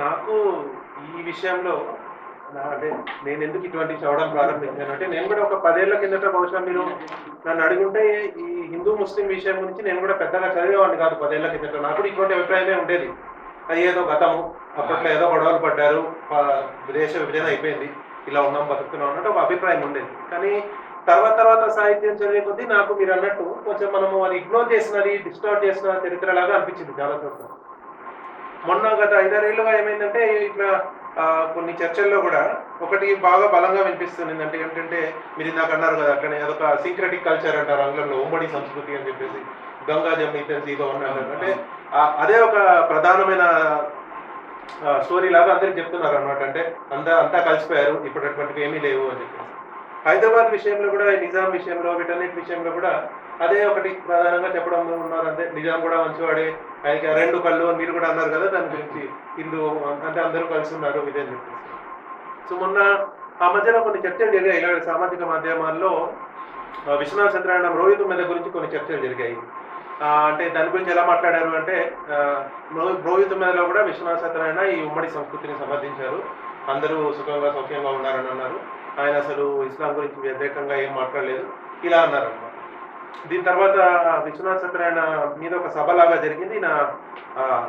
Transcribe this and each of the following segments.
నాకు ఈ విషయంలో అంటే నేనెందుకు ఇటువంటివి చదవడం ప్రారంభించానంటే, నేను కూడా ఒక 10 ఏళ్ల కిందట బహుశా మీరు నన్ను అడుగుంటే ఈ హిందూ, ముస్లిం విషయం గురించి నేను కూడా పెద్దగా చదివేవాడిని కాదు 10 ఏళ్ల కిందట. నాకు కూడా ఇటువంటి అభిప్రాయమే ఉండేది. అది ఏదో గతము, అప్పట్లో ఏదో గొడవలు పడ్డారు, దేశ విభజన అయిపోయింది, ఇలా ఉన్నాం, బతుకుతున్నాం అన్నట్టు ఒక అభిప్రాయం ఉండేది. కానీ తర్వాత సాహిత్యం చదివే కొద్దీ నాకు మీరన్నట్టు కొంచెం మనము అది ఇగ్నోర్ చేసినది, డిస్టార్ట్ చేసిన చరిత్రలాగా అనిపించింది చాలా చోట్ల. మొన్న గత 5-6 ఏళ్లుగా ఏమైందంటే ఇట్లా కొన్ని చర్చల్లో కూడా ఒకటి బాగా బలంగా వినిపిస్తుంది. ఏంటంటే మీరు ఇందాక అన్నారు కదా, అట్లనే అదొక సింక్రెటిక్ కల్చర్ అంటారు ఆంగ్లంలో, ఉమ్మడి సంస్కృతి అని చెప్పేసి, గంగా జమ్ని ఇద్దరు అన్నారు. అంటే అదే ఒక ప్రధానమైన స్టోరీ లాగా అందరికి చెప్తున్నారు అనమాట. అంటే అంతా కలిసిపోయారు, ఇప్పుడు అటువంటివి ఏమీ లేవు అని చెప్పేసి. హైదరాబాద్ విషయంలో కూడా, నిజాం విషయంలో, వీటన్నిటి విషయంలో కూడా అదే ఒకటి ప్రధానంగా చెప్పడం ఉన్నారు. అంతే, నిజాం కూడా మంచివాడే, ఆయనకి 2 కళ్ళు అని మీరు కూడా అన్నారు కదా, దాని గురించి హిందూ అంటే అందరూ కలిసి ఉన్నారు ఇదని చెప్పేసి. సో మొన్న ఆ మధ్యలో కొన్ని చర్చలు జరిగాయి ఇలా సామాజిక మాధ్యమాల్లో. విశ్వనాథ సత్యనారాయణ రోహిత్ మీద గురించి కొన్ని చర్చలు జరిగాయి. అంటే దాని గురించి ఎలా మాట్లాడారు అంటే, రోహిత్ మీదలో కూడా విశ్వనాథ సత్యనారాయణ ఈ ఉమ్మడి సంస్కృతిని సమర్థించారు, అందరూ సుఖంగా సౌఖ్యంగా ఉన్నారని అన్నారు, ఆయన అసలు ఇస్లాం గురించి వ్యతిరేకంగా ఏం మాట్లాడలేదు, ఇలా అన్నారు అన్నమాట. దీని తర్వాత విశ్వనాథ సత్యనారాయణ మీద ఒక సభలాగా జరిగింది. నా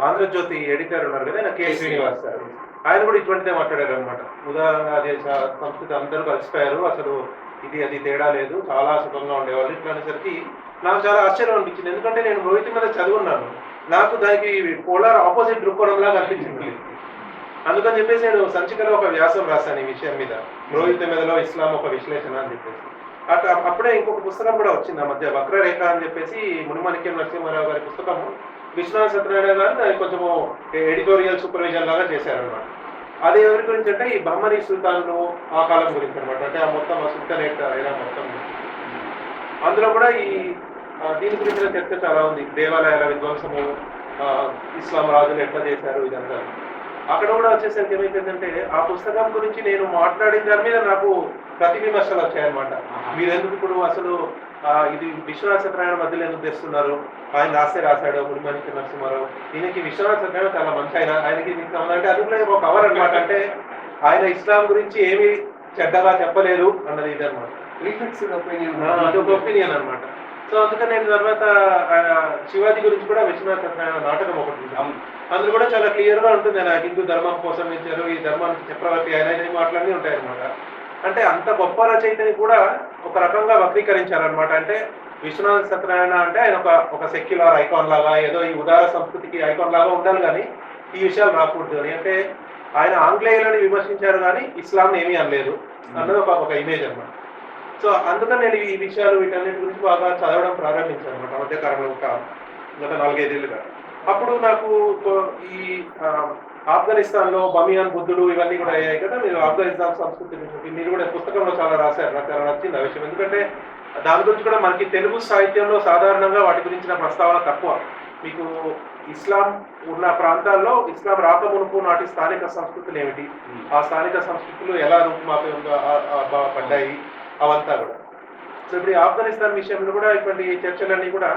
ఆంధ్రజ్యోతి ఎడిటర్ ఉన్నారు కదా, ఆయన కె శ్రీనివాస్ గారు, ఆయన కూడా ఇటువంటిదే మాట్లాడారు అనమాట. ఉదాహరణ అదే సంస్కృతి అందరూ కలిసిపోయారు, అసలు అది తేడా లేదు, చాలా సుఖంగా ఉండేవాళ్ళు. ఇట్లా అనేసరికి నాకు చాలా ఆశ్చర్యం అనిపించింది. ఎందుకంటే నేను రోహిత్ మీద చదువున్నాను, నాకు దానికి పోలార్ ఆపోజిట్ దృక్కోణంలాగా అనిపించింది. అందుకని చెప్పేసి నేను సంచికలో ఒక వ్యాసం రాశాను ఈ విషయం మీద, రోహిత్ మీదలో ఇస్లాం ఒక విశ్లేషణ అని చెప్పేసి. అప్పుడే ఇంకొక పుస్తకం కూడా వచ్చింది ఆ మధ్య, వక్రరేఖ అని చెప్పేసి, మునిమాణిక్యం నరసింహారావు గారి పుస్తకము. విశ్వనాథ సత్యనారాయణ గారు దానికి కొంచెము ఎడిటోరియల్ సూపర్విజన్ లాగా చేశారనమాట. అది ఎవరి గురించి అంటే ఈ బహ్మనీ సుల్తాన్లు ఆ కాలం గురించి అనమాట. అంటే ఆ మొత్తం సుల్తానేట్ అయినా మొత్తం అందులో కూడా దీని గురించిన చర్చ చాలా ఉంది. దేవాలయాల విధ్వంసము, ఇస్లాం రాజులు ఎట్లా చేశారు, ఇదంతా. అక్కడ కూడా వచ్చేసరికి ఏమైపోయిందంటే, ఆ పుస్తకం గురించి నేను మాట్లాడిన దాని మీద నాకు ప్రతి విమర్శలు వచ్చాయన్నమాట. మీరెందుకు ఇప్పుడు అసలు ఇది విశ్వనాథ సత్యనారాయణ మధ్యలో ఎందుకు తెస్తున్నారు, ఆయన రాశాడు మునిమాణిక్యం నరసింహారావు, ఈయనకి విశ్వనాథ సత్యనారాయణ చాలా మంచి ఆయనకి అంటే అది కూడా ఒక కవర్ అనమాట. అంటే ఆయన ఇస్లాం గురించి ఏమీ చెడ్డగా చెప్పలేదు అన్నది ఇదనమాట, అది ఒక ఒపీనియన్ అనమాట. సో అందుకని నేను తర్వాత శివాజీ గురించి కూడా విశ్వనాథ సత్యనారాయణ నాటకం ఒకటి, అందులో కూడా చాలా క్లియర్గా ఉంటుంది, ఆయన హిందూ ధర్మం కోసం ఇచ్చారు, ఈ ధర్మానికి చక్రవర్తి ఆయన మాటలన్నీ ఉంటాయన్నమాట. అంటే అంత గొప్ప రచయితని కూడా ఒక రకంగా వక్రీకరించారనమాట. అంటే విశ్వనాథ సత్యనారాయణ అంటే ఆయన ఒక సెక్యులర్ ఐకాన్ లాగా, ఏదో ఈ ఉదార సంస్కృతికి ఐకాన్ లాగా ఉండాలి, కానీ ఈ విషయాలు రాకూడదు అని. అంటే ఆయన ఆంగ్లేయులని విమర్శించారు కానీ ఇస్లాంని ఏమీ అనలేదు అన్నది ఒక ఇమేజ్ అనమాట. సో అందుకని నేను ఈ విషయాలు వీటన్నిటి గురించి బాగా చదవడం ప్రారంభించాను అనమాట మధ్యకాలంలో, గత 4-5 ఏళ్ళుగా. అప్పుడు నాకు ఈ ఆఫ్ఘనిస్తాన్లో బమియాన్ బుద్ధుడు ఇవన్నీ కూడా అయ్యాయి కదా, మీరు ఆఫ్ఘనిస్తాన్ సంస్కృతి గురించి మీరు కూడా పుస్తకంలో చాలా రాశారు, నాకు చాలా నచ్చింది ఆ విషయం. ఎందుకంటే దాని గురించి కూడా మనకి తెలుగు సాహిత్యంలో సాధారణంగా వాటి గురించిన ప్రస్తావన తక్కువ. మీకు ఇస్లాం ఉన్న ప్రాంతాల్లో ఇస్లాం రాకమునుపు నాటి స్థానిక సంస్కృతులు ఏమిటి, ఆ స్థానిక సంస్కృతులు ఎలా రూపుమాపంగా పడ్డాయి, అవంతా కూడా. సో ఇప్పుడు ఈ ఆఫ్ఘనిస్తాన్ విషయంలో కూడా ఇటువంటి చర్చలన్నీ కూడా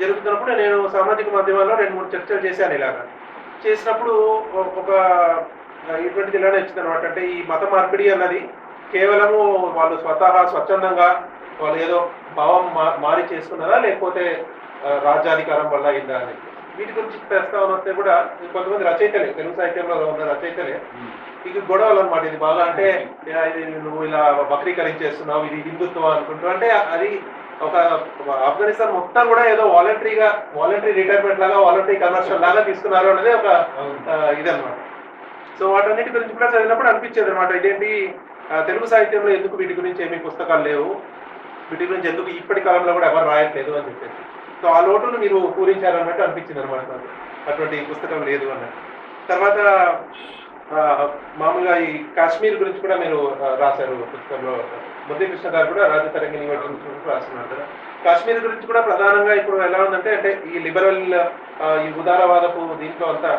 జరుగుతున్నప్పుడు నేను సామాజిక మాధ్యమాల్లో 2-3 చర్చలు చేశాను. ఇలాగా చేసినప్పుడు ఒక ఇటువంటిది ఇలానే వచ్చింది అనమాట. అంటే ఈ మత మార్పిడి అన్నది కేవలము వాళ్ళు స్వచ్ఛందంగా వాళ్ళు ఏదో భావం మారి చేసుకున్నారా, లేకపోతే రాజ్యాధికారం వల్ల అయిందా అని. వీటి గురించి ప్రస్తావన వస్తే కూడా కొంతమంది రచయితలే, తెలుగు సాహిత్యంలో ఉన్న రచయితలే ఇది గొడవలు అనమాట. ఇది బాగా అంటే ఇది నువ్వు ఇలా వక్రీకరించేస్తున్నావు, ఇది హిందుత్వం అనుకుంటున్నావు. అంటే అది ఒక ఆఫ్ఘనిస్తాన్ మొత్తం కూడా ఏదో వాలంటరీ రిటైర్మెంట్ లాగా, వాలంటరీ కన్వర్షన్ లాగా తీసుకున్నారు అనేది ఒక ఇదనమాట. సో వాటన్నిటి గురించి కూడా చదివినప్పుడు అనిపించేది అనమాట, ఇదేంటి తెలుగు సాహిత్యంలో ఎందుకు వీటి గురించి ఏమీ పుస్తకాలు లేవు, వీటి గురించి ఎందుకు ఇప్పటి కాలంలో కూడా ఎవరు రాయట్లేదు అని చెప్పేసి. సో ఆ లోటును మీరు పూరించారన్నట్టు అనిపించింది అనమాట నాకు, అటువంటి పుస్తకం లేదు అన్నట్టు. తర్వాత మామూలుగా ఈ కాశ్మీర్ గురించి కూడా మీరు రాశారు పుస్తకంలో. మురళీకృష్ణ గారు కూడా రాజతరంగిణి గురించి రాస్తున్నారు కదా. కాశ్మీర్ గురించి కూడా ప్రధానంగా ఇప్పుడు ఎలా ఉందంటే, అంటే ఈ లిబరల్ ఈ ఉదారవాదపు దీంట్లో అంతా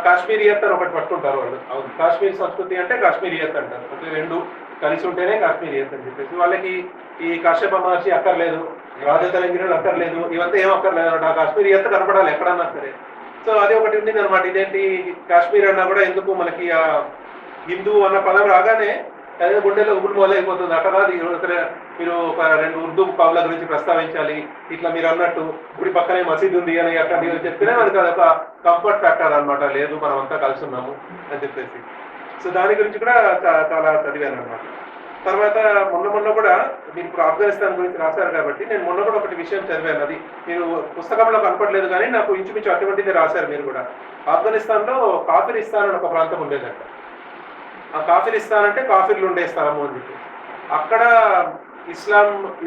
కాశ్మీరియత్ అని ఒకటి పట్టుకుంటారు వాళ్ళు. కాశ్మీర్ సంస్కృతి అంటే కాశ్మీరియత్ అంటారు, అంటే 2 కలిసి ఉంటేనే కాశ్మీరియత్ అని చెప్పేసి. వాళ్ళకి ఈ కాశ్యప మహర్షి అక్కర్లేదు, రాజతరంగిణులు అక్కర్లేదు, ఇవంతా ఏం అక్కర్లేదు అన్నమాట. ఆ కాశ్మీరియత్ కనపడాలి ఎక్కడన్నా సరే. సో అది ఒకటి ఉండింది అనమాట. ఇదేంటి కాశ్మీర్ అన్నా కూడా ఎందుకు మనకి ఆ హిందూ అన్న పదం రాగానే అదే గుండెలో ఉబులు మొదలైపోతుంది. అక్కడ మీరు ఒక 2 ఉర్దూ కవుల గురించి ప్రస్తావించాలి, ఇట్లా మీరు అన్నట్టు గుడి పక్కనే మసీద్ ఉంది అని అట్లా మీరు చెప్తేనే మనకి అదొక కంఫర్ట్ ఫ్యాక్టర్ అనమాట. లేదు మనం అంతా కలిసి ఉన్నాము అని చెప్పేసి. సో దాని గురించి కూడా చాలా చదివాను అనమాట. తర్వాత మొన్న కూడా మీరు ఇప్పుడు ఆఫ్ఘనిస్తాన్ గురించి రాశారు కాబట్టి నేను మొన్న కూడా ఒకటి విషయం చదివాను. అది మీరు పుస్తకంలో కనపడలేదు కానీ నాకు ఇంచుమించు అటువంటిదే రాశారు మీరు కూడా. ఆఫ్ఘనిస్తాన్లో కాఫిరిస్తాన్ అని ఒక ప్రాంతం ఉండేదంట. ఆ కాఫిరిస్తాన్ అంటే కాఫీర్లు ఉండే స్థలము అని చెప్పి అక్కడ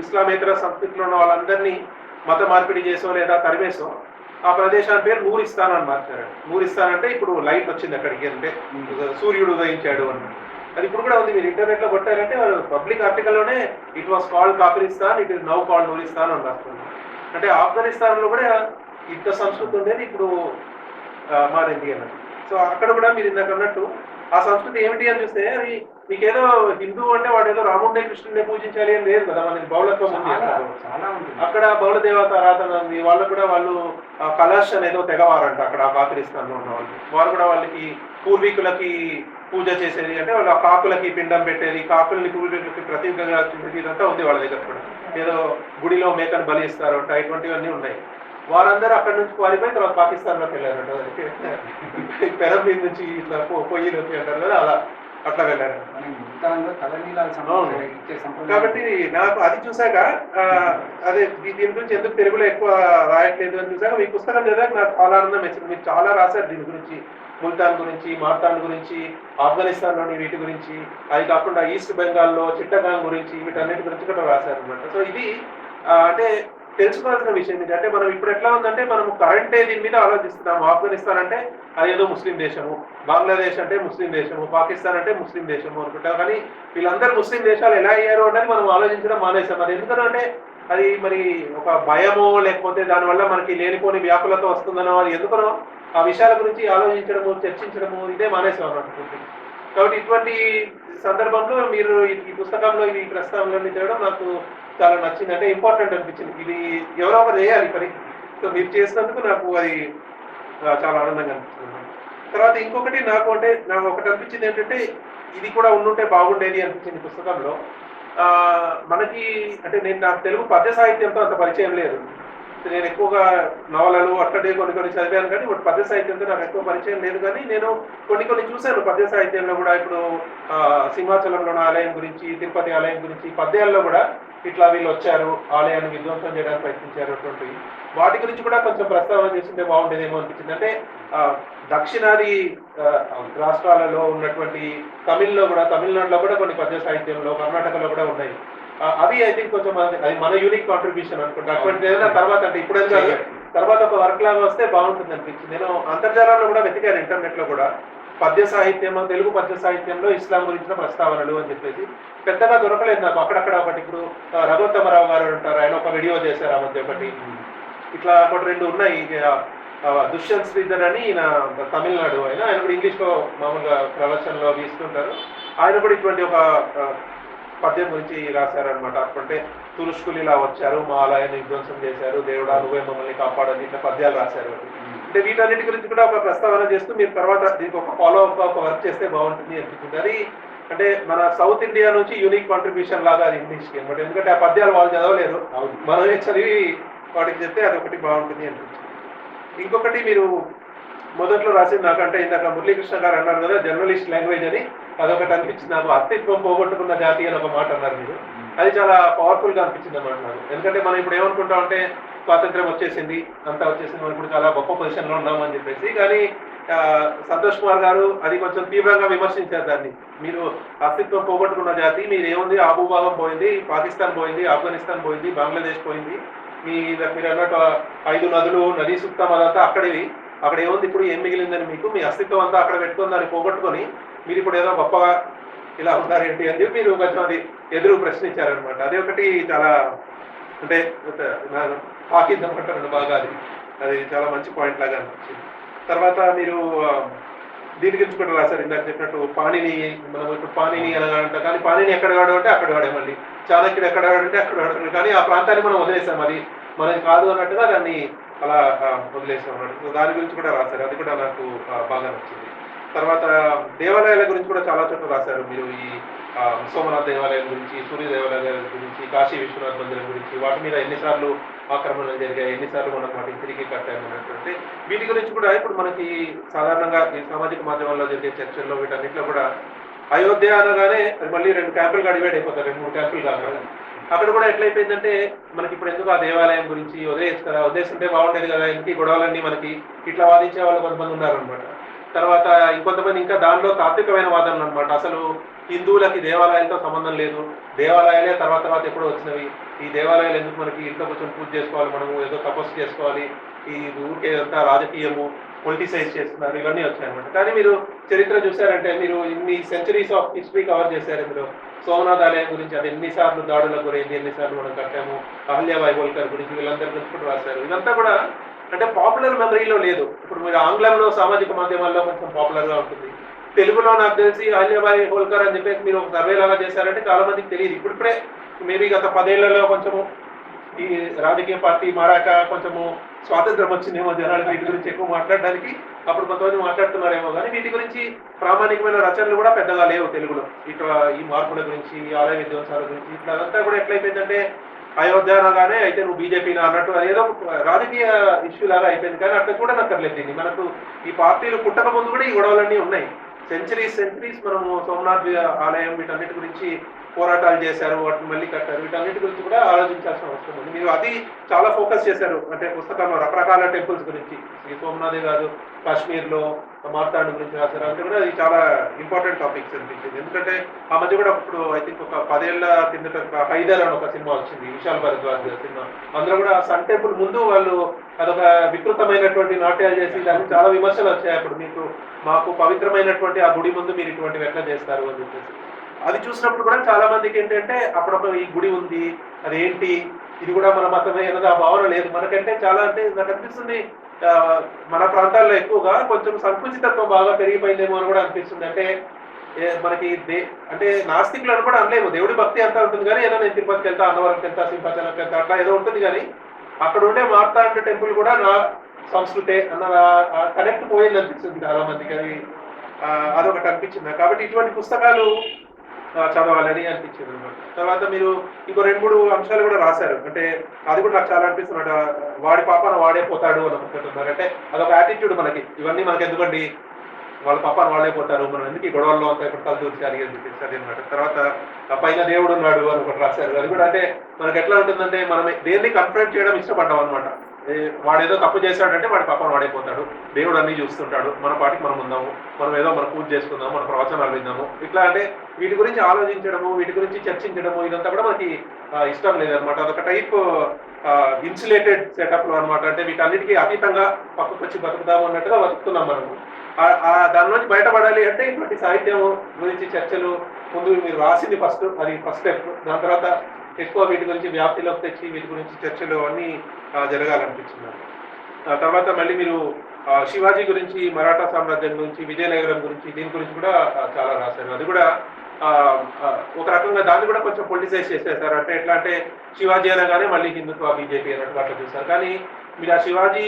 ఇస్లామేతర సంస్కృతిలో ఉన్న వాళ్ళందరినీ మత మార్పిడి చేసో లేదా తరిమేసో ఆ ప్రదేశాన్ని పేరు నూరిస్తాన్ అని మార్చారు. నూరిస్తాన్ అంటే ఇప్పుడు లైట్ వచ్చింది అక్కడికి, అంటే సూర్యుడు ఉదయించాడు అన్నట్టు. అది ఇప్పుడు కూడా ఉంది, మీరు ఇంటర్నెట్ లో కొట్టారంటే పబ్లిక్ ఆర్టికల్ లోనే it was called Kafiristan, it is now called Nuristan అని రాస్తుంది. అంటే ఆఫ్ఘనిస్తాన్ లో కూడా యుద్ధ సంస్కృతి ఉండేది, ఇప్పుడు మారింది అన్నది. సో అక్కడ కూడా మీరు ఇందాక అన్నట్టు ఆ సంస్కృతి ఏమిటి అని చూస్తే అది మీకేదో హిందూ అంటే వాడు ఏదో రాముడిని కృష్ణుడిని పూజించాలి అని లేదు కదా. మనకి బౌళత్వం ఉంది అక్కడ, బౌళ దేవత ఆరాధన ఉంది. వాళ్ళు కూడా వాళ్ళు కలశ్ అనేదో తెగవారంట అక్కడ పాకిస్తాన్ లో ఉన్న వారు కూడా వాళ్ళకి పూర్వీకులకి పూజ చేసేది, అంటే వాళ్ళు ఆ కాకులకి పిండం పెట్టేది, కాకుల్ని పూర్వీకులకి ప్రతీకగా ఇదంతా ఉంది వాళ్ళ దగ్గర కూడా. ఏదో గుడిలో మేకను బలి ఇస్తారు అంటే ఇటువంటివన్నీ ఉన్నాయి. వారందరూ అక్కడి నుంచి పారిపోయి తర్వాత పాకిస్తాన్లోకి వెళ్ళారంట. పెరం మీద నుంచి ఇట్లా పొయ్యిలోకి అంటారు కదా, అట్లా వెళ్ళారు. కాబట్టి నాకు అది చూసాక అదే దీని గురించి ఎందుకు తెలుగులో ఎక్కువ రాయట్లేదు అని చూసాక మీ పుస్తకం చదివాక నాకు చాలా ఆనందం వేసింది. మీరు చాలా రాశారు దీని గురించి, ముల్తాన్ గురించి, మార్తాన్ గురించి, ఆఫ్ఘనిస్తాన్లోని వీటి గురించి, అది కాకుండా ఈస్ట్ బెంగాల్లో చిట్టగాంగ్ గురించి, వీటన్నిటి గురించి కూడా రాశారు అనమాట. సో ఇది అంటే తెలుసుకోవాల్సిన విషయం ఇది. అంటే మనం ఇప్పుడు ఎట్లా ఉందంటే మనం కరెంటే దీని మీద ఆలోచిస్తున్నాము. ఆఫ్ఘనిస్తాన్ అంటే అదేదో ముస్లిం దేశము, బంగ్లాదేశ్ అంటే ముస్లిం దేశము, పాకిస్తాన్ అంటే ముస్లిం దేశము అనుకుంటాం. కానీ వీళ్ళందరూ ముస్లిం దేశాలు ఎలా అయ్యారు అనేది మనం ఆలోచించడం మానేసాం. అది ఎందుకంటే అది మరి ఒక భయమో లేకపోతే దానివల్ల మనకి లేనిపోని వ్యాకులత వస్తుందనో, అది ఎందుకనో ఆ విషయాల గురించి ఆలోచించడము, చర్చించడము ఇదే మానేసాం అన్నట్టు. కాబట్టి ఇటువంటి సందర్భంలో మీరు ఈ పుస్తకంలో ఈ ప్రస్తావనలన్నీ చేయడం నాకు చాలా నచ్చింది. అంటే ఇంపార్టెంట్ అనిపించింది. ఇది ఎవరో ఒకరు చేయాలి పని. సో మీరు చేసినందుకు నాకు అది చాలా ఆనందంగా అనిపిస్తుంది. తర్వాత ఇంకొకటి నాకు ఒకటి అనిపించింది ఏంటంటే ఇది కూడా ఉండుంటే బాగుండేది అనిపించింది పుస్తకంలో. మనకి అంటే నాకు తెలుగు పద్య సాహిత్యంతో అంత పరిచయం లేదు. నేను ఎక్కువగా నవలలు అక్కడే కొన్ని చదివాను కానీ ఇప్పుడు పద్య సాహిత్యంతో నాకు ఎక్కువ పరిచయం లేదు. కానీ నేను కొన్ని చూశాను పద్య సాహిత్యంలో కూడా. ఇప్పుడు సింహాచలంలోని ఆలయం గురించి, తిరుపతి ఆలయం గురించి పద్యాల్లో కూడా ఇట్లా వీళ్ళు వచ్చారు, ఆలయాన్ని విధ్వంసం చేయడానికి ప్రయత్నించారు, అటువంటివి వాటి గురించి కూడా కొంచెం ప్రస్తావన చేస్తుంటే బాగుండేదేమో అనిపించింది. అంటే దక్షిణాది రాష్ట్రాలలో ఉన్నటువంటి తమిళనాడులో కూడా కొన్ని పద్య సాహిత్యంలో, కర్ణాటకలో కూడా ఉన్నాయి. అది ఐ థింక్ కొంచెం అది మన యూనిక్ కాంట్రిబ్యూషన్ అనుకుంటా. అటువంటి ఏదైనా తర్వాత అంటే ఇప్పుడు తర్వాత ఒక వర్క్ లాగా వస్తే బాగుంటుంది అనిపించింది. నేను అంతర్జాలంలో కూడా వెతికాను, ఇంటర్నెట్ లో కూడా పద్య సాహిత్యం, తెలుగు పద్య సాహిత్యంలో ఇస్లాం గురించిన ప్రస్తావనలు అని చెప్పేసి పెద్దగా దొరకలేదు నాకు. అక్కడక్కడ ఒకటి ఇప్పుడు రఘుత్తమరావు గారు ఉంటారు, ఆయన ఒక వీడియో చేశారు ఆ మధ్య ఒకటి. ఇట్లా ఒకటి 2 ఉన్నాయి. దుష్యంత్ శ్రీధర్ అని ఈయన తమిళనాడు ఆయన కూడా ఇంగ్లీష్లో మామూలుగా ప్రవచనలో ఇస్తుంటారు. ఆయన కూడా ఇటువంటి ఒక పద్యం గురించి రాశారనమాట. అంటే తురుష్కులు ఇలా వచ్చారు, మా ఆలయాన్ని విధ్వంసం చేశారు, దేవుడా నువ్వే మమ్మల్ని కాపాడని ఇట్లా పద్యాలు రాశారు. అంటే వీటన్నిటి గురించి కూడా ఒక ప్రస్తావన చేస్తూ మీరు తర్వాత దీనికి ఒక ఫాలో అప్ ఒక వర్క్ చేస్తే బాగుంటుంది అనిపించింది. అది అంటే మన సౌత్ ఇండియా నుంచి యూనిక్ కాంట్రిబ్యూషన్ లాగా అది ఇంగ్లీష్కి అనమాట. ఎందుకంటే ఆ పద్యాలు వాళ్ళు చదవలేరు, మనమే చదివి వాటికి చెప్తే అది ఒకటి బాగుంటుంది అనిపించింది. ఇంకొకటి మీరు మొదట్లో రాసింది నాకంటే ఇందాక మురళీకృష్ణ గారు అన్నారు కదా జర్నలిస్ట్ లాంగ్వేజ్ అని, అదొకటి అనిపించింది నాకు. అస్తిత్వం పోగొట్టుకున్న జాతి అని ఒక మాట అన్నారు మీరు. అది చాలా పవర్ఫుల్ గా అనిపించింది అన్నమాట నాకు. ఎందుకంటే మనం ఇప్పుడు ఏమనుకుంటాం అంటే స్వాతంత్ర్యం వచ్చేసింది, అంతా వచ్చేసింది, మనం ఇప్పుడు చాలా గొప్ప పొజిషన్ లో ఉన్నామని చెప్పేసి. కానీ సంతోష్ కుమార్ గారు అది కొంచెం తీవ్రంగా విమర్శించారు దాన్ని. మీరు అస్తిత్వం పోగొట్టుకున్న జాతి, మీరు ఏముంది ఆ భూభాగం పోయింది, పాకిస్తాన్ పోయింది, ఆఫ్ఘనిస్తాన్ పోయింది, బంగ్లాదేశ్ పోయింది, మీరు అన్నట్టు 5 నదులు, నదీ సూక్తం అదంతా అక్కడేవి, అక్కడ ఏముంది ఇప్పుడు ఏం మిగిలిందని మీకు, మీ అస్తిత్వం అంతా అక్కడ పెట్టుకుని దాన్ని పోగొట్టుకొని మీరు ఇప్పుడు ఏదో గొప్పగా ఇలా ఉన్నారేంటి అని చెప్పి మీరు కొంచెం అది ఎదురు ప్రశ్నించారనమాట. అది ఒకటి చాలా అంటే పాకిద్దామంటారు బాగా, అది చాలా మంచి పాయింట్ లాగా అనిపించింది. తర్వాత మీరు దీని గురించి కూడా రాశారు ఇందాక చెప్పినట్టు పాణిని. మనం ఇప్పుడు పాణిని అనగాలంట, కానీ పాణిని ఎక్కడ వాడు అంటే అక్కడ వాడే, మళ్ళీ చాణక్యుడు ఎక్కడ వాడంటే అక్కడ వాడు, కానీ ఆ ప్రాంతాన్ని మనం వదిలేసాం, అది మనది కాదు అన్నట్టుగా దాన్ని అలా వదిలేసాం అన్నమాట. సో దాని గురించి కూడా రాశారు. అది కూడా నాకు బాగా నచ్చింది. తర్వాత దేవాలయాల గురించి కూడా చాలా చోట్ల రాశారు మీరు. ఈ సోమనాథ్ దేవాలయం గురించి, సూర్య దేవాలయాల గురించి, కాశీ విశ్వనాథ్ మందిరం గురించి, వాటి మీద ఎన్నిసార్లు ఆక్రమణలు జరిగాయి, ఎన్నిసార్లు మనం వాటిని తిరిగి కట్టాము అన్నటువంటి వీటి గురించి కూడా ఇప్పుడు మనకి సాధారణంగా ఈ సామాజిక మాధ్యమాల్లో జరిగే చర్చల్లో వీటన్నిటిలో కూడా అయోధ్య అనగానే అది మళ్ళీ 2 క్యాంపులుగా డివైడ్ అయిపోతారు, 2-3 క్యాంపులు కాదు. అక్కడ కూడా ఎట్లయిపోయిందంటే మనకి ఇప్పుడు ఎందుకు ఆ దేవాలయం గురించి వదిలేస్తుంటే బాగుండేది కదా, ఇంటి గొడవలన్నీ మనకి ఇట్లా వాదించే వాళ్ళు కొంతమంది ఉన్నారనమాట. తర్వాత ఇంకొంతమంది ఇంకా దానిలో తాత్వికమైన వాదనలు అనమాట. అసలు హిందువులకి దేవాలయాలతో సంబంధం లేదు, దేవాలయాలే తర్వాత ఎప్పుడో వచ్చినవి, ఈ దేవాలయాలు ఎందుకు మనకి ఇంట్లో కూర్చొని పూజ చేసుకోవాలి, మనము ఏదో తపస్సు చేసుకోవాలి, ఈ ఊరికే అంతా రాజకీయము పొలిటిసైజ్ చేస్తున్నారు, ఇవన్నీ వచ్చాయన్నమాట. కానీ మీరు చరిత్ర చూసారంటే మీరు ఇన్ని సెంచరీస్ ఆఫ్ హిస్టరీ కవర్ చేశారు ఇందులో. సోమనాథ్ ఆలయం గురించి అది ఎన్నిసార్లు దాడులకు గురైంది, ఎన్నిసార్లు మనం కట్టాము, అహల్యాబాయి హోల్కర్ గురించి వీళ్ళందరి గురించి కూడా రాశారు. ఇదంతా కూడా అంటే పాపులర్ మెమరీలో లేదు. ఇప్పుడు మీరు ఆంగ్లంలో సామాజిక మాధ్యమాల్లో కొంచెం పాపులర్గా ఉంటుంది, తెలుగులో నాకు తెలిసి అహల్యాబాయి హోల్కర్ అని చెప్పేసి మీరు ఒక సర్వే లాగా చేశారంటే చాలా మందికి తెలియదు. ఇప్పుడిప్పుడే మేబీ గత 10 ఏళ్లలో కొంచెము ఈ రాజకీయ పార్టీ మారాక కొంచెము స్వాతంత్రం వచ్చిందేమో జనాలు వీటి గురించి ఎక్కువ మాట్లాడడానికి, అప్పుడు కొంతమంది మాట్లాడుతున్నారేమో. కానీ వీటి గురించి ప్రామాణికమైన రచనలు కూడా పెద్దగా లేవు తెలుగులో. ఇట్లా ఈ మార్పుల గురించి, ఈ ఆలయ విధ్వంసాల గురించి, ఇట్లా అదంతా కూడా ఎట్లయిపోయిందంటే అయోధ్య అనగానే అయితే నువ్వు బీజేపీని అన్నట్టు ఏదో రాజకీయ ఇష్యూ లాగా అయిపోయింది. కానీ అట్లా చూడనక్కర్లేదు దీన్ని. మనకు ఈ పార్టీలు పుట్టక ముందు కూడా ఈ గొడవలన్నీ ఉన్నాయి. సెంచరీస్ మనము సోమనాథ్ ఆలయం వీటన్నిటి గురించి పోరాటాలు చేశారు, వాటిని మళ్ళీ కట్టారు, వీటన్నిటి గురించి కూడా ఆలోచించాల్సిన అవసరం ఉంది. మీరు అది చాలా ఫోకస్ చేశారు అంటే పుస్తకంలో రకరకాల టెంపుల్స్ గురించి. శ్రీ సోమనాథే కాదు, కాశ్మీర్లో మార్తాండ్ గురించి రాశారు. అంటే కూడా అది చాలా ఇంపార్టెంట్ టాపిక్స్ అనిపించింది. ఎందుకంటే ఆ మధ్య కూడా ఇప్పుడు ఐ థింక్ ఒక 10 ఏళ్ల కిందట హైదర్ అని ఒక సినిమా వచ్చింది, విశాల్ భరద్వాజ్ సినిమా. అందులో కూడా సన్ టెంపుల్ ముందు వాళ్ళు అదొక వికృతమైనటువంటి నాట్యాలు చేసి దానికి చాలా విమర్శలు వచ్చాయి. అప్పుడు మాకు పవిత్రమైనటువంటి ఆ గుడి ముందు మీరు ఇటువంటివి ఎట్లా చేస్తారు అని చెప్పేసి. అది చూసినప్పుడు కూడా చాలా మందికి ఏంటంటే అప్పుడప్పుడు ఈ గుడి ఉంది, అదేంటి, ఇది కూడా మన మతమే అన్నది ఆ భావన లేదు. మనకంటే చాలా అంటే నాకు అనిపిస్తుంది మన ప్రాంతాల్లో ఎక్కువగా కొంచెం సంకుచితత్వం బాగా పెరిగిపోయిందేమో అని కూడా అనిపిస్తుంది. అంటే మనకి అంటే నాస్తికులను కూడా అనలేము, దేవుడి భక్తి అంతా ఉంటుంది కానీ ఏదో నేను తిరుపతికి వెళ్తా, అన్నవరంకి వెళ్తా, సింహాచలంకి వెళ్తా, అట్లా ఏదో ఉంటుంది. కానీ అక్కడ ఉండే మార్తాండ టెంపుల్ కూడా నా సంస్కృతే అన్న కనెక్ట్ పోయింది అనిపిస్తుంది చాలా మందికి. అది అదొకటి అనిపించింది. కాబట్టి ఇటువంటి పుస్తకాలు చదవాలని అనిపించింది అనమాట. తర్వాత మీరు ఇంకో 2-3 అంశాలు కూడా రాశారు. అంటే అది కూడా నాకు చాలా అనిపిస్తున్నట, వాడి పాపన వాడే పోతాడు అని అనుకుంటున్నారు. అంటే అదొక యాటిట్యూడ్ మనకి, ఇవన్నీ మనకి ఎందుకండి, వాళ్ళ పాపన వాళ్ళే పోతారు, మనం ఎందుకు ఈ గొడవల్లో అంతా ఇప్పుడు తలదూర్చాలి అని చెప్పేసి అనమాట. తర్వాత పైన దేవుడు ఉన్నాడు అని ఒకటి రాశారు. అది కూడా అంటే మనకి ఎట్లా ఉంటుందంటే మనం దేన్ని కన్ఫ్రంట్ చేయడం ఇష్టపడ్డాం అనమాట. వాడేదో తప్పు చేశాడంటే వాడి పాపన వాడైపోతాడు, దేవుడు అన్ని చూస్తుంటాడు, మన పాటికి మనం ఉందాము, మనం ఏదో మన పూజ చేసుకుందాము, మన ప్రవచనాలు విందాము, ఇట్లా అంటే వీటి గురించి ఆలోచించడము, వీటి గురించి చర్చించడము, ఇదంతా కూడా మనకి ఇష్టం లేదనమాట. అదొక టైప్ ఇన్సులేటెడ్ సెటప్లో అనమాట. అంటే వీటన్నిటికీ అతీతంగా పక్కకు వచ్చి బతుకుదాము అన్నట్టుగా బతుకుతున్నాం మనము. దాని నుంచి బయటపడాలి అంటే ఇటువంటి సాహిత్యం గురించి చర్చలు, ముందు మీరు రాసింది అది ఫస్ట్ స్టెప్. దాని తర్వాత ఎక్కువ వీటి గురించి వ్యాప్తిలోకి తెచ్చి వీటి గురించి చర్చలు అన్నీ జరగాలనిపించింది. తర్వాత మళ్ళీ మీరు శివాజీ గురించి, మరాఠా సామ్రాజ్యం గురించి, విజయనగరం గురించి, దీని గురించి కూడా చాలా రాశారు. అది కూడా ఒక రకంగా దాన్ని కూడా కొంచెం పొలిటిసైజ్ చేసేసారు. అంటే ఎట్లా అంటే శివాజీ అనగానే మళ్ళీ హిందుత్వ బీజేపీ అన్నట్టు అట్లా చూస్తారు. కానీ మీరు ఆ శివాజీ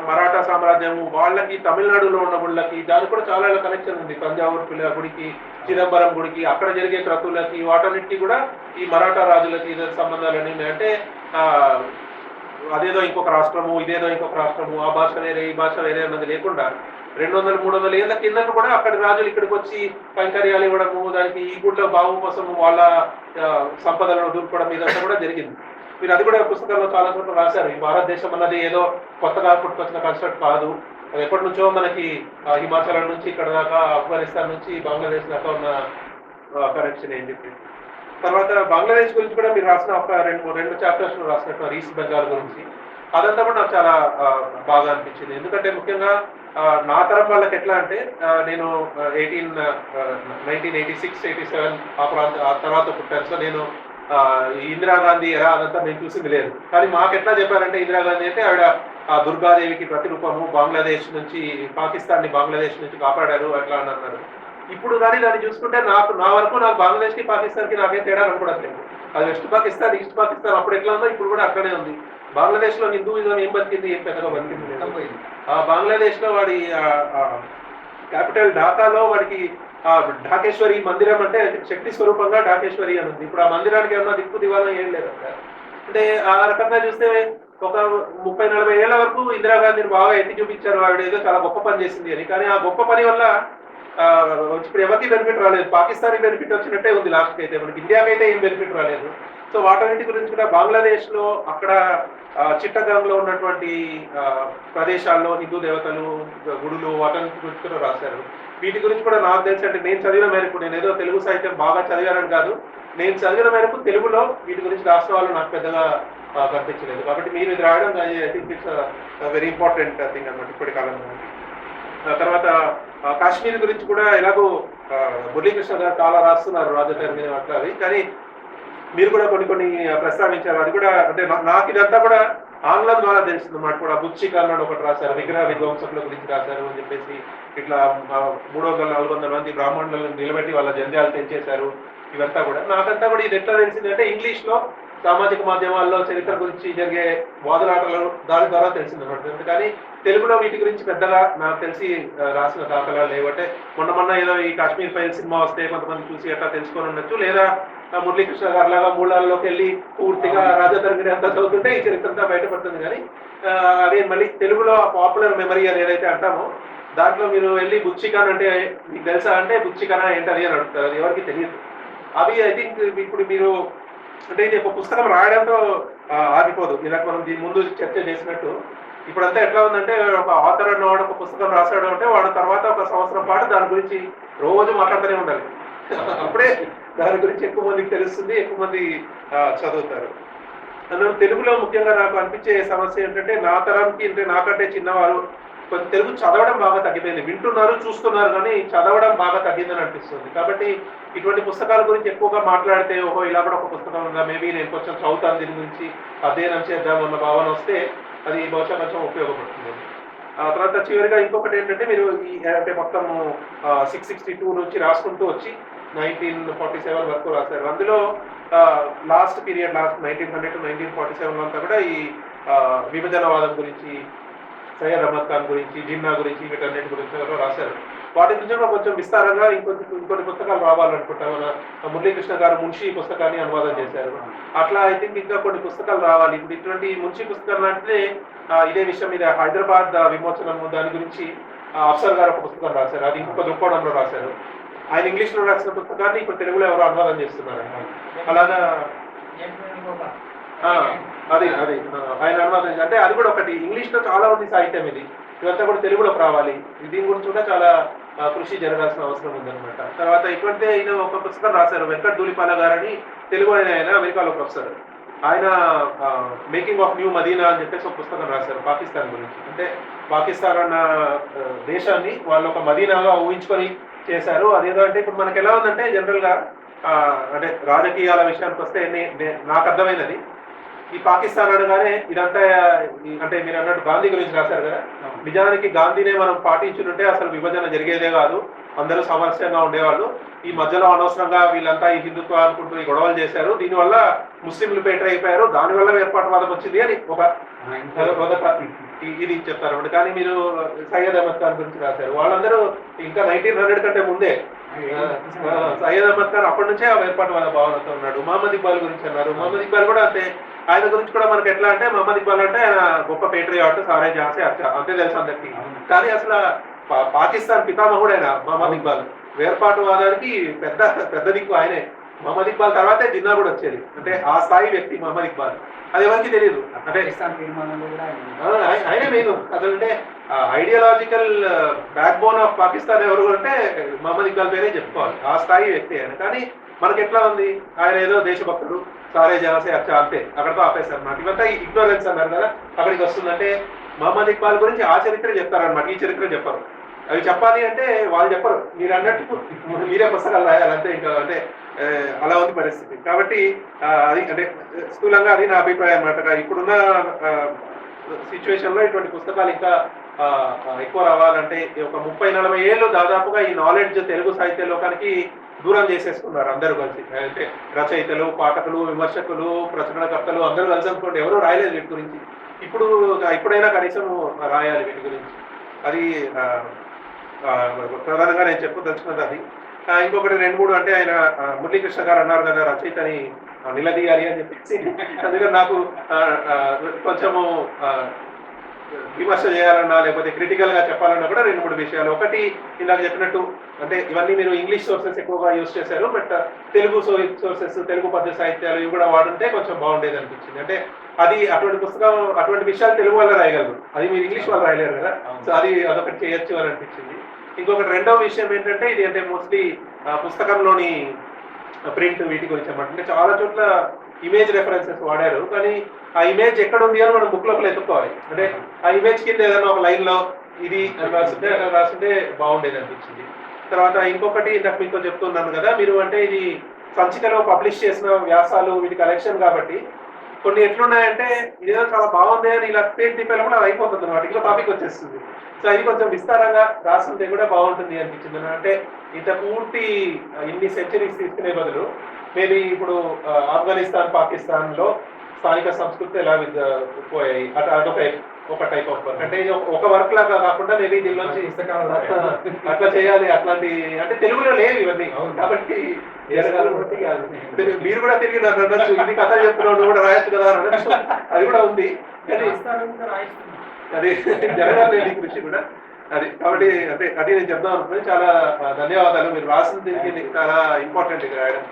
మరాఠా సామ్రాజ్యము వాళ్ళకి తమిళనాడులో ఉన్న గుళ్ళకి దానికి కూడా చాలా కనెక్షన్ ఉంది. తంజావూరు పిల్ల గుడికి, చిదంబరం గుడికి, అక్కడ జరిగే క్రతువులకి, వాటన్నిటికీ కూడా ఈ మరాఠా రాజులకి ఇదే సంబంధాలు అనేవి. అంటే అదేదో ఇంకొక రాష్ట్రము, ఇదేదో ఇంకొక రాష్ట్రము, ఆ భాష వేరే ఈ భాష వేరే అన్నది లేకుండా 200-300 ఏళ్ల కిందట కూడా అక్కడి రాజులు ఇక్కడికి వచ్చి కైంకర్యాలు ఇవ్వడము, దానికి ఈ గుళ్ళ బాగు కోసం వాళ్ళ సంపదలను దూరుకోవడం ఇదంతా కూడా జరిగింది. మీరు అది కూడా పుస్తకాల్లో చాలా చోట్ల రాశారు. ఈ భారతదేశం అన్నది ఏదో కొత్తగా పుట్టుకొచ్చిన కన్స్ట్రక్ట్ కాదు, అది ఎప్పటి నుంచో మనకి హిమాచలం నుంచి ఇక్కడ దాకా, ఆఫ్ఘనిస్తాన్ నుంచి బంగ్లాదేశ్ దాకా ఉన్న కనెక్షన్ ఏం చెప్పి. తర్వాత బంగ్లాదేశ్ గురించి కూడా మీరు రాసిన ఒక 2 చాప్టర్స్ రాసినట్టు ఈస్ట్ బెంగాల్ గురించి, అదంతా కూడా నాకు చాలా బాగా అనిపించింది. ఎందుకంటే ముఖ్యంగా నా తరం వాళ్ళకి ఎట్లా అంటే నేను 1986-87 ఆ తర్వాత పుట్టాను. సో నేను ఇందిరాగాంధీ ఎరా అదంతా నేను చూసింది లేదు. కానీ మాకు ఎట్లా చెప్పారంటే ఇందిరాగాంధీ అంటే ఆవిడ ఆ దుర్గాదేవికి ప్రతిరూపము, బంగ్లాదేశ్ నుంచి పాకిస్తాన్ని బంగ్లాదేశ్ నుంచి కాపాడారు అట్లా అని అన్నారు. ఇప్పుడు కానీ దాన్ని చూసుకుంటే నా వరకు నాకు బంగ్లాదేశ్కి పాకిస్తాన్కి నాకేం తేడా అనుకోవట్లేదు. అది వెస్ట్ పాకిస్తాన్, ఈస్ట్ పాకిస్తాన్ అప్పుడు ఎట్లా ఉందో ఇప్పుడు కూడా అక్కడే ఉంది. బంగ్లాదేశ్ లో హిందూయిజం ఏం బతికింది, ఏం పెద్దగా బతికింది లేదు. బంగ్లాదేశ్ లో వాడి క్యాపిటల్ ఢాకాలో వాడికి ఢాకేశ్వరి మందిరం అంటే శక్తి స్వరూపంగా ఢాకేశ్వరి అని ఉంది. ఇప్పుడు ఆ మందిరానికి ఏమన్నా దిక్కు దివాలా ఏం లేదు. అంటే ఆ రకంగా చూస్తే ఒక 30-40 ఏళ్ల వరకు ఇందిరాగాంధీని బాగా ఎత్తి చూపించారు, ఆవిడ ఏదో చాలా గొప్ప పని చేసింది అని. కానీ ఆ గొప్ప పని వల్ల ఇప్పుడు ఎవరికి బెనిఫిట్ రాలేదు. పాకిస్తాన్కి బెనిఫిట్ వచ్చినట్టే ఉంది లాస్ట్కి అయితే, మనకి ఇండియాకి అయితే ఏం బెనిఫిట్ రాలేదు. సో వాటన్నిటి గురించి కూడా బంగ్లాదేశ్ లో అక్కడ చిట్టగాంగ్లో ఉన్నటువంటి ప్రదేశాల్లో హిందూ దేవతలు గుడులు వాటన్నిటి గురించి కూడా రాశారు. వీటి గురించి కూడా నాకు తెలిసి, అంటే నేను చదివిన మేరకు, నేను ఏదో తెలుగు సాహిత్యం బాగా చదివానని కాదు, నేను చదివిన మేరకు తెలుగులో వీటి గురించి రాసిన వాళ్ళు నాకు పెద్దగా కనిపించలేదు. కాబట్టి మీరు ఇది రాయడం I think it's very important thing అన్నమాట ఇప్పటి కాలంలో. తర్వాత కాశ్మీర్ గురించి కూడా ఎలాగో మురళీకృష్ణ గారు చాలా రాస్తున్నారు రాజధాని మీద అట్లా అది, కానీ మీరు కూడా కొన్ని ప్రస్తావించారు. అది కూడా అంటే నాకు ఇదంతా కూడా ఆంగ్లం ద్వారా తెలిసింది అన్నమాట. కూడా బుచ్చికల్ అని ఒకటి రాశారు, విగ్రహ విధ్వంసకుల గురించి రాశారు అని చెప్పేసి. ఇట్లా 300-400 మంది బ్రాహ్మణులను నిలబెట్టి వాళ్ళ జంధ్యాలు తెంచేశారు. ఇవంతా కూడా నాకంతా కూడా ఇది ఎట్లా తెలిసింది అంటే ఇంగ్లీష్ లో సామాజిక మాధ్యమాల్లో చరిత్ర గురించి జరిగే వాదులాటలు దాని ద్వారా తెలిసిందన్నమాట. కానీ తెలుగులో వీటి గురించి పెద్దగా నాకు తెలిసి రాసిన దాఖలాలు లేవంటే మొన్న ఏదో ఈ కాశ్మీర్ ఫైల్ సినిమా వస్తే కొంతమంది చూసి అట్లా తెలుసుకొని ఉండొచ్చు, లేదా మురళీకృష్ణ గారి లాగా మూలాల్లోకి వెళ్ళి పూర్తిగా రాజతరంగిణి అంతా చదువుతుంటే ఈ చరిత్ర అంతా బయటపడుతుంది. కానీ అదే మళ్ళీ తెలుగులో పాపులర్ మెమరీ అని ఏదైతే అంటామో దాంట్లో మీరు వెళ్ళి బుచ్చికాన్ అంటే మీకు తెలుసా అంటే బుచ్చికానా ఏంటది అని అడుగుతారు, అది ఎవరికి తెలియదు. అవి ఐ థింక్ ఇప్పుడు మీరు అంటే ఇది ఒక పుస్తకం రాయడంతో ఆగిపోదు. ఇలా మనం దీని ముందు చర్చ చేసినట్టు ఇప్పుడంతా ఎట్లా ఉందంటే ఒక ఆథర్ అన్నవాడు ఒక పుస్తకం రాశాడు అంటే వాడు తర్వాత ఒక సంవత్సరం పాటు దాని గురించి రోజు మాట్లాడుతూనే ఉండాలి. అప్పుడే దాని గురించి ఎక్కువ మందికి తెలుస్తుంది, ఎక్కువ మంది చదువుతారు. అందులో తెలుగులో ముఖ్యంగా నాకు అనిపించే సమస్య ఏంటంటే నా తరంకి అంటే నాకంటే చిన్నవారు కొంచెం తెలుగు చదవడం బాగా తగ్గిపోయింది. వింటున్నారు, చూస్తున్నారు, కానీ చదవడం బాగా తగ్గిందని అనిపిస్తుంది. కాబట్టి ఇటువంటి పుస్తకాల గురించి ఎక్కువగా మాట్లాడితే ఓహో ఇలా కూడా ఒక పుస్తకం ఉందా, మేబీ నేను కొంచెం చదువుతాను దీని గురించి అధ్యయనం చేద్దామన్న భావన వస్తే అది బహుశా కొంచెం ఉపయోగపడుతుంది. ఆ తర్వాత చివరిగా ఇంకొకటి ఏంటంటే మీరు ఈ అంటే మొత్తం 662 నుంచి రాసుకుంటూ వచ్చి 1947 వరకు రాశారు. అందులో లాస్ట్ పీరియడ్, లాస్ట్ 1900 to 1947 అంతా కూడా ఈ విభజనవాదం గురించి, సయ్యద్ అహ్మద్ ఖాన్ గురించి, జిన్నా గురించి, వీటన్నిటి గురించి రాశారు. వాటి గురించి కూడా కొంచెం విస్తారంగా ఇంకొన్ని పుస్తకాలు రావాలనుకుంటాం. మన మురళీకృష్ణ గారు మున్షి పుస్తకాన్ని అనువాదం చేశారు. అట్లా ఐ థింక్ ఇంకా కొన్ని పుస్తకాలు రావాలి. ఇప్పుడు ఇటువంటి మున్షి పుస్తకం లాంటిదే ఇదే విషయం మీద హైదరాబాద్ విమోచనము దాని గురించి అఫ్సర్ గారు ఒక పుస్తకం రాశారు. అది ఇంకొక దృక్కోణంలో రాశారు. ఆయన ఇంగ్లీష్లో రాసిన పుస్తకాన్ని ఇప్పుడు తెలుగులో ఎవరు అనువాదం చేస్తున్నారు. అలాగా అది ఆయన అనువాదం అంటే అది కూడా ఒకటి. ఇంగ్లీష్లో చాలా ఉంది సాహిత్యం, ఇదంతా కూడా తెలుగులోకి రావాలి. దీని గురించి కూడా చాలా కృషి జరగాల్సిన అవసరం ఉందన్నమాట. తర్వాత ఇటువంటి ఈయన ఒక పుస్తకం రాశారు, వెంకట ధూళిపాల గారని, తెలుగు ఆయన అమెరికాలో ప్రొఫెసర్. ఆయన మేకింగ్ ఆఫ్ న్యూ మదీనా అని చెప్పేసి ఒక పుస్తకం రాశారు పాకిస్తాన్ గురించి. అంటే పాకిస్తాన్ అన్న దేశాన్ని వాళ్ళు ఒక మదీనాగా ఊహించుకొని చేశారు. అదేదో అంటే ఇప్పుడు మనకి ఎలా ఉందంటే జనరల్గా అంటే రాజకీయాల విషయానికి వస్తే నాకు అర్థమైనది ఈ పాకిస్తాన్ అనగానే ఇదంతా అంటే మీరు అన్నట్టు గాంధీ గురించి రాశారు కదా, నిజానికి గాంధీనే మనం పాటించుంటే అసలు విభజన జరిగేదే కాదు, అందరూ సామరస్యంగా ఉండేవాళ్ళు. ఈ మధ్యలో అనవసరంగా వీళ్ళంతా ఈ హిందుత్వ అనుకుంటూ ఈ గొడవలు చేశారు, దీనివల్ల ముస్లింలు పేటర్ అయిపోయారు, దానివల్ల ఏర్పాటువాదం వచ్చింది అని ఒక ఇది చెప్తారు. కానీ మీరు సయ్యద్ అహ్మద్ ఖాన్ గురించి రాశారు. వాళ్ళందరూ ఇంకా 1900 కంటే ముందే సయ్యద్ అహ్మద్ ఖాన్ అప్పటి నుంచే ఏర్పాటువాద భావనతో ఉన్నాడు. మహమ్మద్ ఇక్బాల్ గురించి అన్నారు. మహమ్మద్ ఇక్బాల్ కూడా అంతే. ఆయన గురించి కూడా మనకి ఎట్లా అంటే మహమ్మద్ ఇక్బాల్ అంటే ఆయన గొప్ప పేట్రియాట్, సారే జహాసే అచ్చా అంతే తెలుసు అందరికీ. కానీ అసలు పాకిస్తాన్ పితామహుడు ఆయన మహమ్మద్ ఇక్బాల్. వేర్పాటువాదానికి పెద్ద దిక్కు ఆయనే. మహమ్మద్ ఇక్బాల్ తర్వాతే జిన్నా కూడా వచ్చేది. అంటే ఆ స్థాయి వ్యక్తి మహమ్మద్ ఇక్బాల్. అది ఎవరికి తెలియదు. అంటే ఆయనే మెయిన్ అసలు. అంటే ideological back bone of Pakistan ఎవరు అంటే మహమ్మద్ ఇక్బాల్ పేరే చెప్పుకోవాలి. ఆ స్థాయి వ్యక్తి ఆయన. కానీ మనకి ఎట్లా ఉంది, ఆయన ఏదో దేశభక్తుడు, సారే జహాసే అచ్చా అంతే, అక్కడతో ఆపేస్తారు అన్నమాట. ఇవంతా ఇగ్నోరెన్స్ అన్నారు కదా, అక్కడికి వస్తుందంటే మహమ్మద్ ఇక్బాల్ గురించి ఆ చరిత్ర చెప్తారనమాట, ఈ చరిత్ర చెప్పరు. అవి చెప్పాలి అంటే వాళ్ళు చెప్పరు, మీరు అన్నట్టు మీరే పుస్తకాలు రాయాలి అంతే. ఇంకా అంటే అలా ఉంది పరిస్థితి. కాబట్టి అది అంటే స్థూలంగా అది నా అభిప్రాయం అన్నమాట. ఇప్పుడున్న సిచ్యువేషన్లో ఇటువంటి పుస్తకాలు ఇంకా ఎక్కువ రావాలంటే ఒక 30-40 ఏళ్ళు దాదాపుగా ఈ నాలెడ్జ్ తెలుగు సాహిత్య లోకానికి దూరం చేసేసుకున్నారు అందరూ కలిసి. అంటే రచయితలు, పాఠకులు, విమర్శకులు, ప్రచురణకర్తలు అందరూ కలిసి అనుకోండి, ఎవరూ రాయలేదు వీటి గురించి. ఇప్పుడైనా కనీసం రాయాలి వీటి గురించి. అది ప్రధానంగా నేను చెప్పదలుచుకున్నది అది. ఇంకొకటి 2, 3 అంటే ఆయన మురళీకృష్ణ గారు అన్నారు కదా, రచయితని నిలదీయాలి అని చెప్పేసి. అందుకని నాకు కొంచెము విమర్శ చేయాలన్నా లేకపోతే క్రిటికల్ గా చెప్పాలన్నా కూడా 2, 3 విషయాలు. ఒకటి, ఇందాక చెప్పినట్టు అంటే ఇవన్నీ మీరు ఇంగ్లీష్ సోర్సెస్ ఎక్కువగా యూజ్ చేశారు, బట్ తెలుగు సోర్సెస్, తెలుగు పద్య సాహిత్యాలు ఇవి కూడా వాడుంటే కొంచెం బాగుండేది అనిపించింది. అంటే అది అటువంటి పుస్తకం, అటువంటి విషయాలు తెలుగు వల్ల రాయగలరు, అది మీరు ఇంగ్లీష్ వాళ్ళు రాయలేరు కదా. సో అదొకటి చేయొచ్చు అని అనిపించింది. ఇంకొకటి రెండవ విషయం ఏంటంటే, ఇది అంటే మోస్ట్లీ పుస్తకంలోని ప్రింట్ వీటి గురించి అన్నమాట. అంటే చాలా చోట్ల ఇమేజ్ రెఫరెన్సెస్ వాడారు, కానీ ఆ ఇమేజ్ ఎక్కడ ఉంది అని మనం బుక్ లోపల ఎత్తుకోవాలి. అంటే ఆ ఇమేజ్ కింద ఏదైనా ఒక లైన్ లో ఇది రాస్తుంటే బాగుండేది అనిపించింది. తర్వాత ఇంకొకటి, ఇందాక మీతో చెప్తున్నాను కదా, మీరు అంటే ఇది సంచికలో పబ్లిష్ చేసిన వ్యాసాలు వీటి కలెక్షన్ కాబట్టి కొన్ని ఎట్లున్నాయంటే ఇదేదో చాలా బాగుంది అని ఇలా పేజ్ తిప్పేలా కూడా అయిపోతుంది అనమాట, ఇంకో టాపిక్ వచ్చేస్తుంది. సో అది కొంచెం విస్తారంగా రాస్తుంటే కూడా బాగుంటుంది అనిపించింది. అంటే ఇంత పూర్తి ఇన్ని సెంచరీస్ తీసుకునే బదులు మేబీ ఇప్పుడు ఆఫ్ఘనిస్తాన్, పాకిస్తాన్ లో స్థానిక సంస్కృతి ఎలా పోయాయి, అదొక ఒక టైప్ ఆఫ్ వర్క్. అంటే ఒక వర్క్ లాగా కాకుండా మేబీ దీనిలోంచి అట్లా చేయాలి. అట్లాంటి అంటే తెలుగులో లేవు ఇవన్నీ కాబట్టి మీరు కూడా తిరిగి అనొచ్చు, ఇది కథలు చెప్తున్నావు కూడా రాయొచ్చు కదా అనొచ్చు, అది కూడా ఉంది. కానీ అది జరగాలి కృషి కూడా అది. కాబట్టి అంటే అది నేను చెప్దాం అనుకున్నాను. చాలా ధన్యవాదాలు. మీరు రాసిన దీనికి చాలా ఇంపార్టెంట్ ఇది రాయడం.